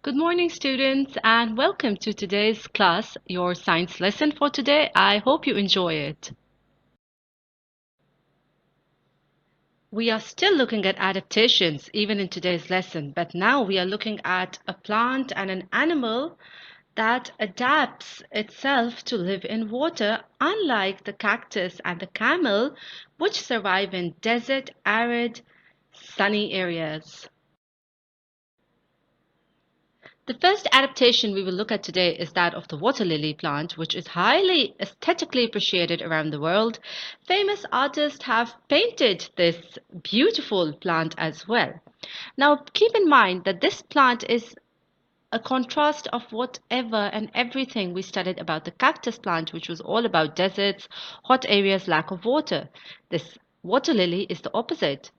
Good morning, students, and welcome to today's class, your science lesson for today. I hope you enjoy it. We are still looking at adaptations even in today's lesson, but now we are looking at a plant and an animal that adapts itself to live in water, unlike the cactus and the camel, which survive in desert, arid, sunny areas. The first adaptation we will look at today is that of the water lily plant, which is highly aesthetically appreciated around the world. Famous artists have painted this beautiful plant as well. Now, keep in mind that this plant is a contrast of whatever and everything we studied about the cactus plant, which was all about deserts, hot areas, lack of water. This water lily is the opposite.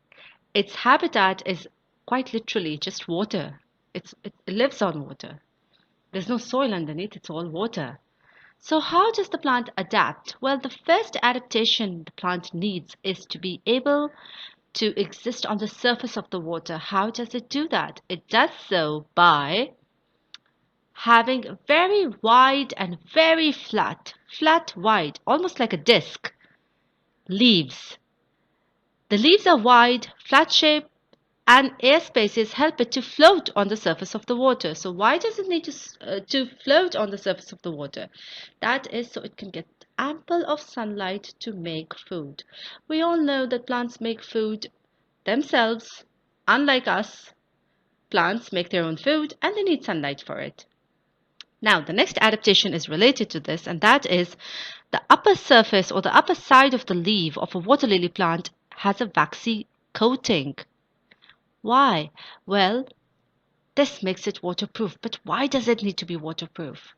Its habitat is quite literally just water. It lives on water. There's no soil underneath, it's all water. So how does the plant adapt? Well, the first adaptation the plant needs is to be able to exist on the surface of the water. How does it do that? It does so by having very wide and very flat, wide, almost like a disc, leaves. The leaves are wide, flat shaped, and air spaces help it to float on the surface of the water. So why does it need to float on the surface of the water? That is so it can get ample of sunlight to make food. We all know that plants make food themselves. Unlike us, plants make their own food and they need sunlight for it. Now, the next adaptation is related to this, and that is the upper surface or the upper side of the leaf of a water lily plant has a waxy coating. Why? Well, this makes it waterproof. But why does it need to be waterproof?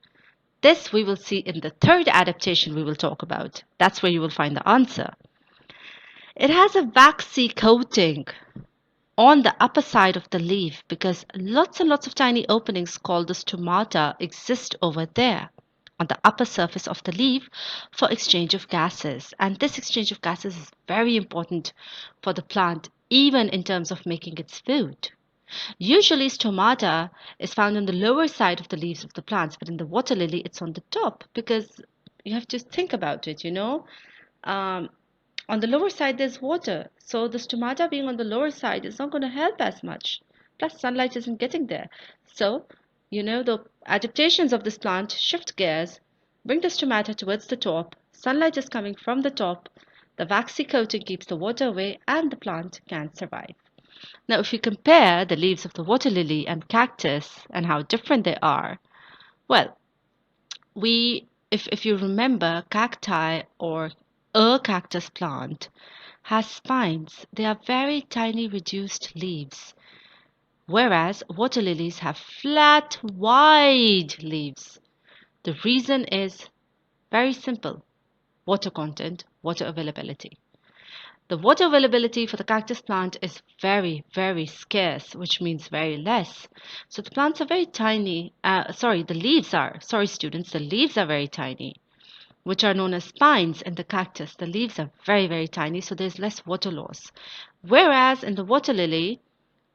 This we will see in the third adaptation we will talk about. That's where you will find the answer. It has a waxy coating on the upper side of the leaf because lots and lots of tiny openings called the stomata exist over there on the upper surface of the leaf for exchange of gases. And this exchange of gases is very important for the plant, even in terms of making its food. Usually, stomata is found on the lower side of the leaves of the plants, but in the water lily, it's on the top because you have to think about it. Um, on the lower side, there's water, so the stomata being on the lower side is not going to help as much. Plus, sunlight isn't getting there. So, the adaptations of this plant shift gears, bring the stomata towards the top. Sunlight is coming from the top. The waxy coating keeps the water away, and the plant can survive. Now, if you compare the leaves of the water lily and cactus and how different they are, well, if you remember, cacti or a cactus plant has spines. They are very tiny reduced leaves, whereas water lilies have flat, wide leaves. The reason is very simple: water content, water availability. The water availability for the cactus plant is very scarce, which means very less. So the plants are very tiny. The leaves are. Sorry, students, the leaves are very tiny, which are known as spines in the cactus. The leaves are very tiny, so there's less water loss. Whereas in the water lily,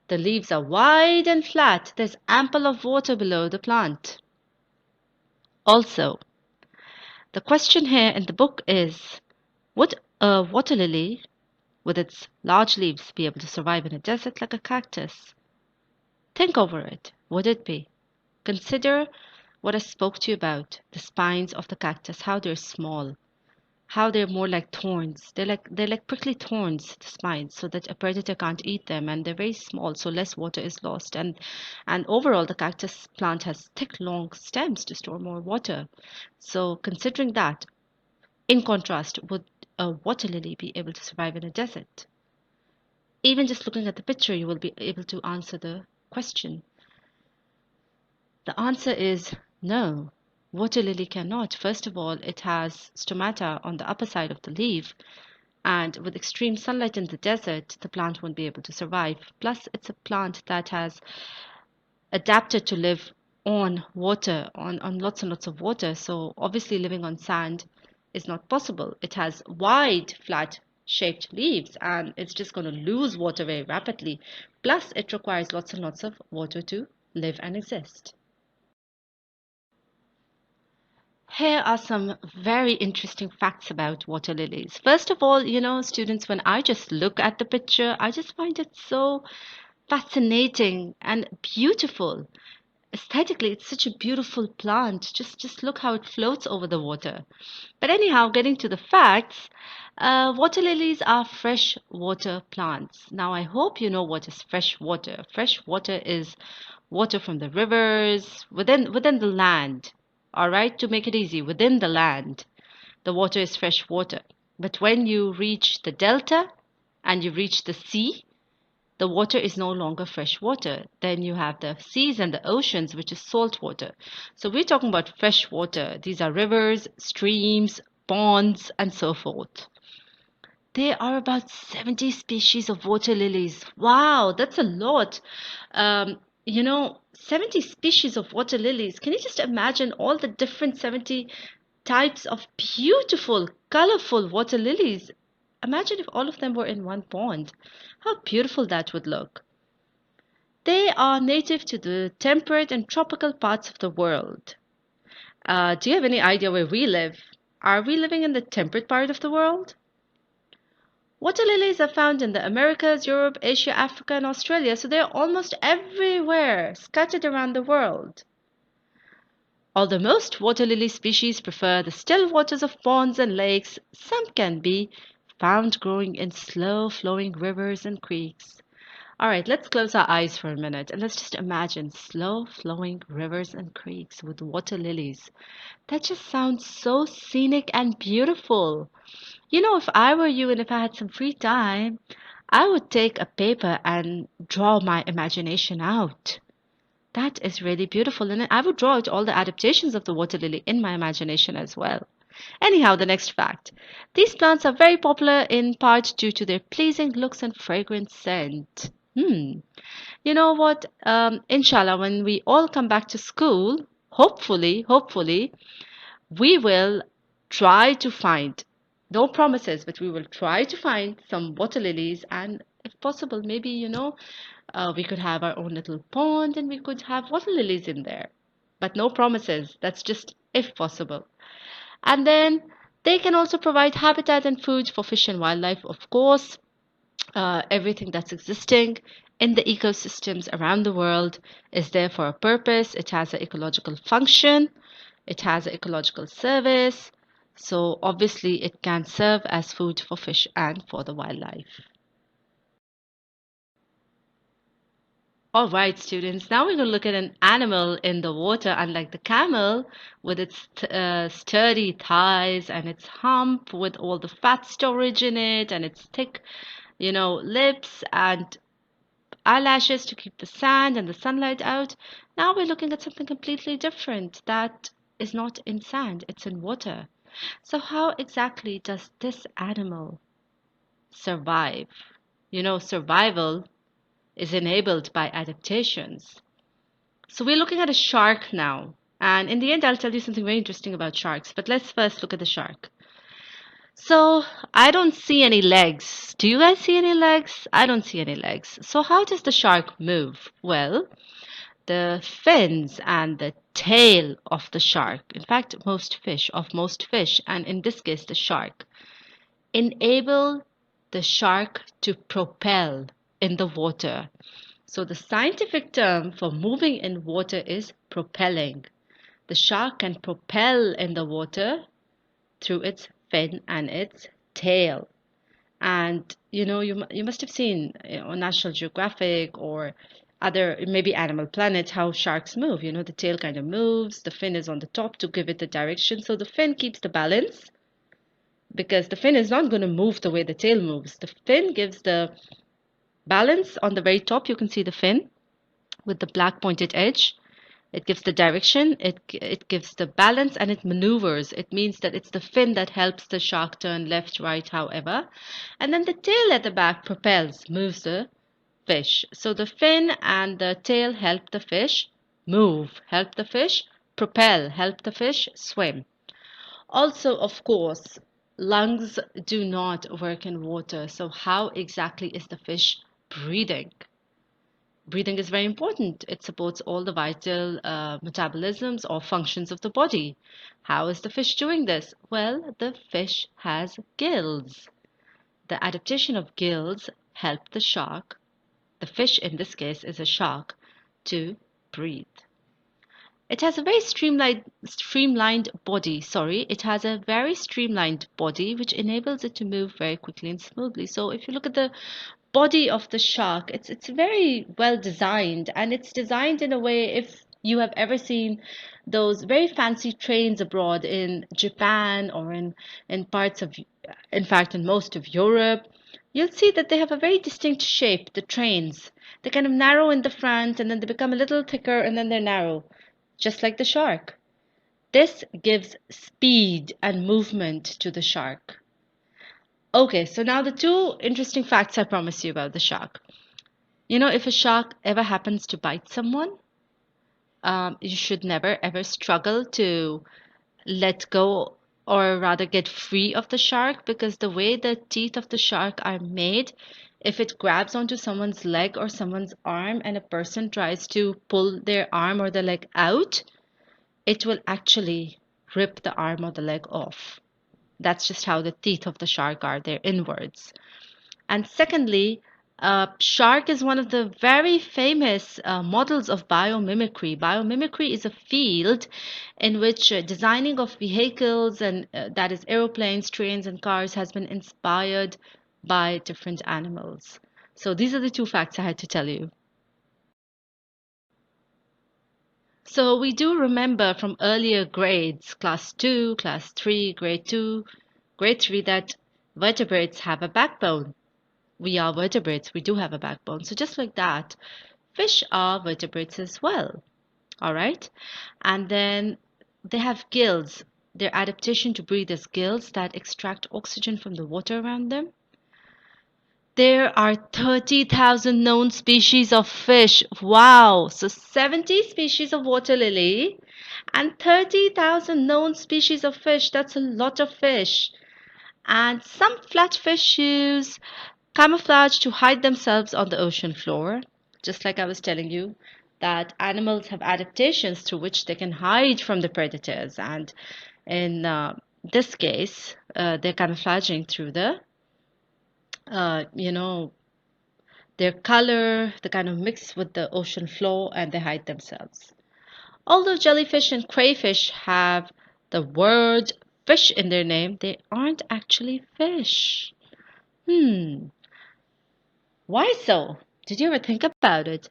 the leaves are wide and flat. There's ample of water below the plant. Also, the question here in the book is, would a water lily with its large leaves be able to survive in a desert like a cactus? Think over it. Would it be? Consider what I spoke to you about, the spines of the cactus, how they're small, how they're more like thorns. They're like prickly thorns, the spines, so that a predator can't eat them, and they're very small, so less water is lost. And overall, the cactus plant has thick, long stems to store more water. So considering that, in contrast, would a water lily be able to survive in a desert? Even just looking at the picture, you will be able to answer the question. The answer is no. Water lily cannot. First of all, it has stomata on the upper side of the leaf, and with extreme sunlight in the desert, the plant won't be able to survive. Plus, it's a plant that has adapted to live on water, on lots and lots of water. So obviously living on sand is not possible. It has wide, flat shaped leaves, and it's just going to lose water very rapidly. Plus, it requires lots and lots of water to live and exist. Here are some very interesting facts about water lilies. First of all, students, when I just look at the picture, I just find it so fascinating and beautiful. Aesthetically, it's such a beautiful plant. Just look how it floats over the water. But anyhow, getting to the facts, water lilies are freshwater plants. Now, I hope you know what is fresh water. Fresh water is water from the rivers within the land. All right, to make it easy, within the land, the water is fresh water. But when you reach the delta and you reach the sea, the water is no longer fresh water. Then you have the seas and the oceans, which is salt water. So we're talking about fresh water. These are rivers, streams, ponds, and so forth. There are about 70 species of water lilies. Wow, that's a lot. 70 species of water lilies. Can you just imagine all the different 70 types of beautiful, colorful water lilies? Imagine if all of them were in one pond. How beautiful that would look. They are native to the temperate and tropical parts of the world. Do you have any idea where we live? Are we living in the temperate part of the world? Water lilies are found in the Americas, Europe, Asia, Africa, and Australia, so they're almost everywhere, scattered around the world. Although most water lily species prefer the still waters of ponds and lakes, some can be found growing in slow flowing rivers and creeks. All right, let's close our eyes for a minute and let's just imagine slow flowing rivers and creeks with water lilies. That just sounds so scenic and beautiful. If I were you and if I had some free time, I would take a paper and draw my imagination out. That is really beautiful. And I would draw out all the adaptations of the water lily in my imagination as well. Anyhow, the next fact. These plants are very popular in part due to their pleasing looks and fragrant scent. You know what? Inshallah, when we all come back to school, hopefully, we will try to find, no promises, but we will try to find some water lilies. And if possible, maybe, we could have our own little pond and we could have water lilies in there. But no promises. That's just if possible. And then they can also provide habitat and food for fish and wildlife, of course. Everything that's existing in the ecosystems around the world is there for a purpose. It has an ecological function, it has an ecological service. So obviously, it can serve as food for fish and for the wildlife. All right, students, now we're going to look at an animal in the water, unlike the camel, with its sturdy thighs and its hump with all the fat storage in it and its thick, lips and eyelashes to keep the sand and the sunlight out. Now we're looking at something completely different that is not in sand, it's in water. So, how exactly does this animal survive? Survival is enabled by adaptations. So we're looking at a shark now. And in the end, I'll tell you something very interesting about sharks. But let's first look at the shark. So I don't see any legs. Do you guys see any legs? I don't see any legs. So how does the shark move? Well, the fins and the tail of the shark, in fact, most fish, and in this case, the shark, enable the shark to propel in the water. So the scientific term for moving in water is propelling. The shark can propel in the water through its fin and its tail. And you must have seen on National Geographic or other maybe Animal Planet how sharks move. The tail kind of moves, the fin is on the top to give it the direction. So the fin keeps the balance because the fin is not going to move the way the tail moves. The fin gives the balance on the very top. You can see the fin with the black pointed edge. It gives the direction, it gives the balance, and it maneuvers. It means that it's the fin that helps the shark turn left, right, however. And then the tail at the back propels, moves the fish. So the fin and the tail help the fish move, help the fish propel, help the fish swim. Also, of course, lungs do not work in water. So how exactly is the fish breathing? breathing is very important. It supports all the vital metabolisms or functions of the body. How is the fish doing this? Well, the fish has gills. The adaptation of gills help the shark, the fish in this case is a shark, to breathe. It has a very streamlined body. Sorry, it has a very streamlined body which enables it to move very quickly and smoothly. So if you look at the body of the shark, it's very well designed, and it's designed in a way, if you have ever seen those very fancy trains abroad in Japan or in parts of, in fact, in most of Europe, you'll see that they have a very distinct shape, the trains. They kind of narrow in the front and then they become a little thicker and then they're narrow, just like the shark. This gives speed and movement to the shark. Okay, so now the two interesting facts I promised you about the shark. You know, if a shark ever happens to bite someone, you should never ever struggle to let go, or rather get free of the shark, because the way the teeth of the shark are made, if it grabs onto someone's leg or someone's arm and a person tries to pull their arm or the leg out, it will actually rip the arm or the leg off. That's just how the teeth of the shark are, they're inwards. And secondly, shark is one of the very famous models of biomimicry. Biomimicry is a field in which designing of vehicles, and that is aeroplanes, trains, and cars, has been inspired by different animals. So these are the two facts I had to tell you. So we do remember from earlier grades, class 2, class 3, grade 2, grade 3, that vertebrates have a backbone. We are vertebrates, we do have a backbone. So just like that, fish are vertebrates as well. All right. And then they have gills. Their adaptation to breathe is gills that extract oxygen from the water around them. There are 30,000 known species of fish. Wow. So 70 species of water lily and 30,000 known species of fish. That's a lot of fish. And some flatfish use camouflage to hide themselves on the ocean floor, just like I was telling you, that animals have adaptations through which they can hide from the predators. And in this case, they're camouflaging through the, you know, their color, the kind of mix with the ocean floor, and they hide themselves. Although jellyfish and crayfish have the word fish in their name, they aren't actually fish. Hmm, why so? Did you ever think about it?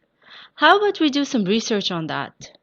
How about we do some research on that?